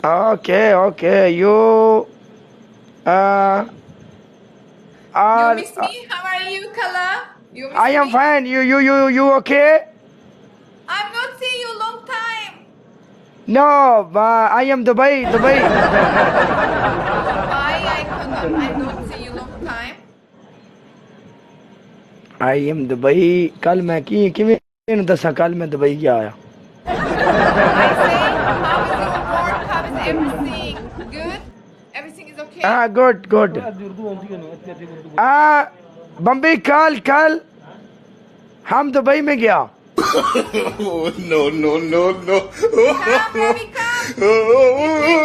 Okay. You uh You are. miss me? How are you, Kala? You miss I am me? fine. You okay? I'm not seeing you long time. No, I am Dubai. Why I don't see you long time? I am Dubai. कल मैं किवें दसा कल मैं Dubai गया आया. I say, how is your work? How is everything? Good? Everything is okay? Good. Bombay कल हम दुबई में गया. Come, baby, come. We play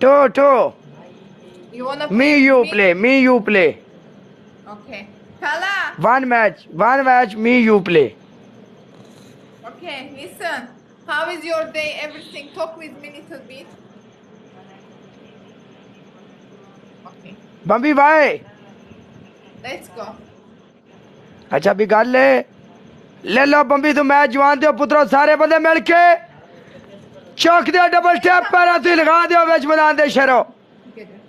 two or two. Two. You wanna play Me you play. Okay. Kala. One match. Me you play. Okay, listen. How is your day? Everything? Talk with me little bit. Okay. बम्बी भाई. Let's go. अच्छा भी गल ले लो बम्बी तू match जवान दो पुत्रो सारे बंदे मिल के चौक दे डबल टैप पर तू लगा दो विच मैदान दे शरो. Together.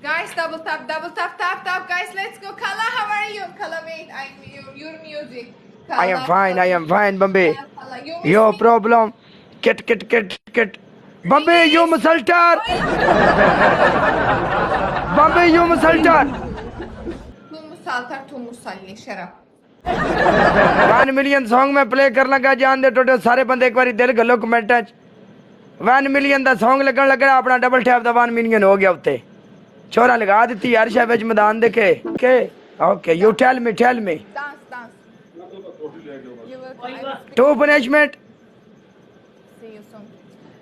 Guys, double tap. Guys, let's go. Kala, how are you? Kala, wait. Your music. Kala, I am fine बम्बी. Kala, you miss Yo me? problem. Kit. बम्बी you musaltar. बम्बी you musaltar. Tu musalli. Shut up. 1 million song में play कर लगा जान दे टोटे सारे बंदे एक बारी दिल गलो कमेंट 1 मिलियन दा सॉन्ग लगन लगा अपना डबल टैप दा 1 मिलियन हो गया उत्ते छोरा लगा दी हर शय विच मैदान देखे okay you tell me Dance. You will. To punishment See you soon.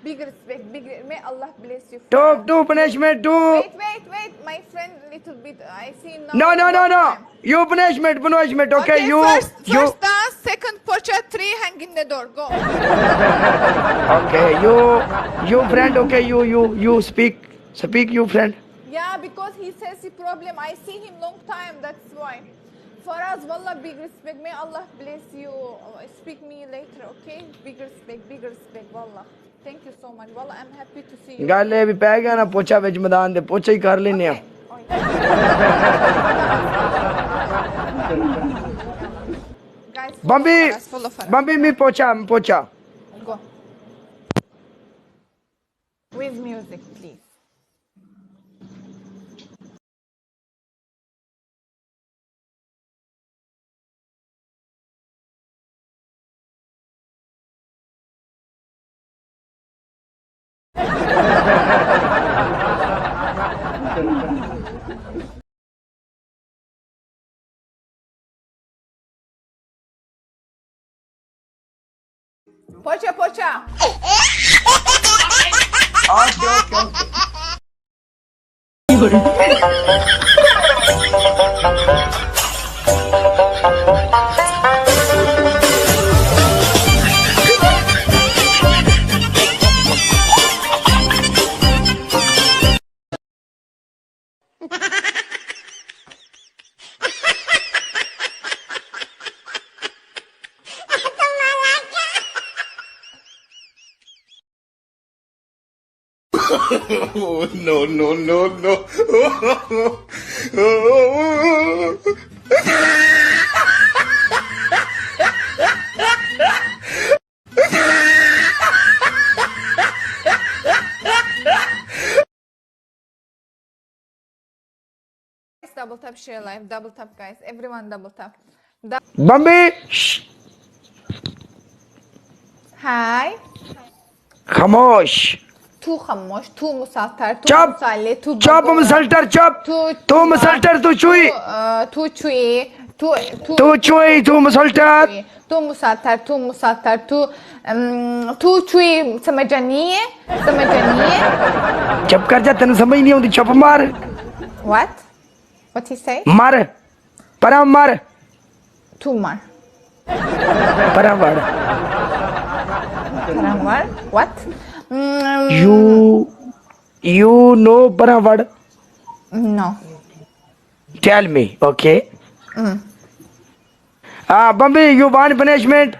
Big respect. May Allah bless you. To punishment to Wait. My friend, little bit. I see now. No you punishment okay you First dance, second pocha, 3 hang in the door. Go. okay you friend okay you speak you friend. Yeah, because he says the problem. I see him long time. That's why. For us, wallah, big respect. May Allah bless you. Speak me later, okay? Big respect, wallah. Thank you so much. Wallah, I'm happy to see you. ਗੱਲ ਇਹ ਵੀ ਪੈ ਗਿਆ ਨਾ ਪੋਚਾ ਵਿੱਚ ਮੈਦਾਨ ਦੇ ਪੋਚਾ ਹੀ ਕਰ ਲੈਨੇ ਆ. Guys, follow for us. बम्बी मी पोचा Go. With music, please. Pocha. No. Double tap, share live. Double tap, guys. Everyone double tap. बम्बी Hi. खामोश Tu khamosh, tu musatar, tu चुप musale, tu चुप मुसल्टर चुप तू मुसल्टर तू चुई tu chui, तू चुई तू मुसल्टर tu musatar, tu chui samajaniye. चुप कर जा तेन समझ नहीं आती चुप मार What he say? मार परा मार Tu mar. परा वाड़ Paramar? What? you know परा वाड़ No. tell me okay Bambi you want punishment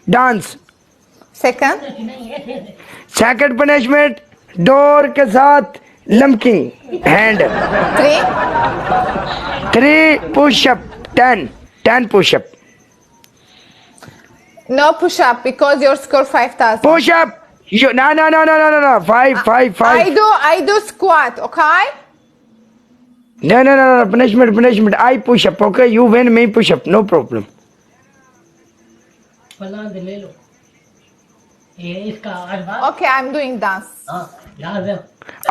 dance Second. Second punishment door के साथ लमकिंग hand. 3 pushup 10 pushup. No push up because your score 5,000. Pushup you no 5 I do squat, okay? no punishment I push up, okay, you win me push up, no problem. फलांद ले लो ये इसका आवाज Okay, I'm doing dance. हाँ यार दे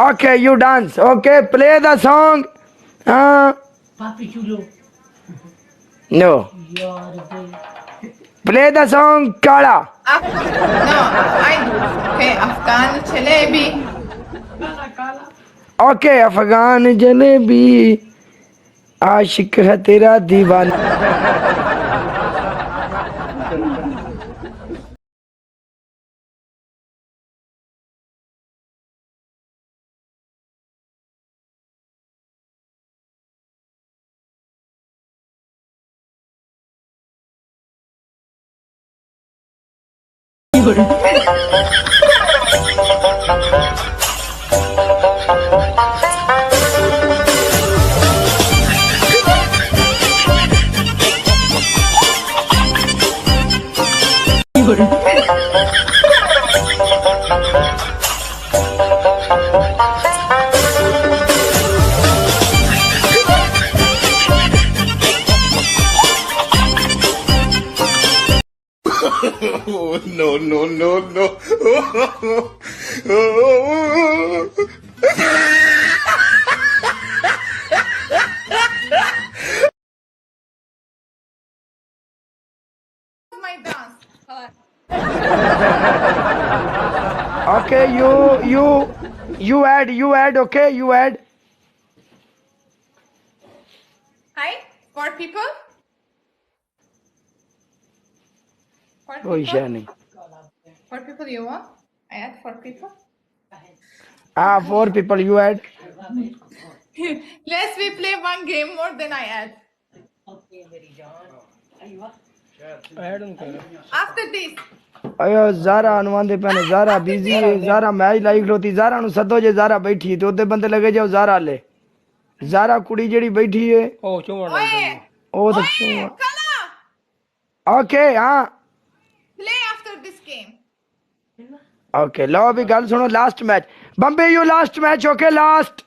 Okay, you dance, okay, play the song. पापी चूलो No, यार दे play the song Kala. No, I do. Okay, Afghan jalebi. Okay, Afghan jalebi आशिक है तेरा दीवाना। Oh, no. My dance. Okay, you add, okay, you add. Hi, 4 people. 4 people. कोई शय नहीं। 4 people you want? I add 4 people. 4 people you add. Let's we play one game more than I add. After this. अयो ज़ारा अनुवांदे पैने Zaara busy है, Zaara match like लोती, Zaara नु सदो जे ज़ारा बैठी है तो उधर बंदे लगे जाओ ज़ारा ले। ज़ारा कुड़ी जेड़ी बैठी है Oye, ओ तो oye, Kala, ओके हाँ play after this game. Okay लो अभी गल सुनो last match Bombay you last match okay last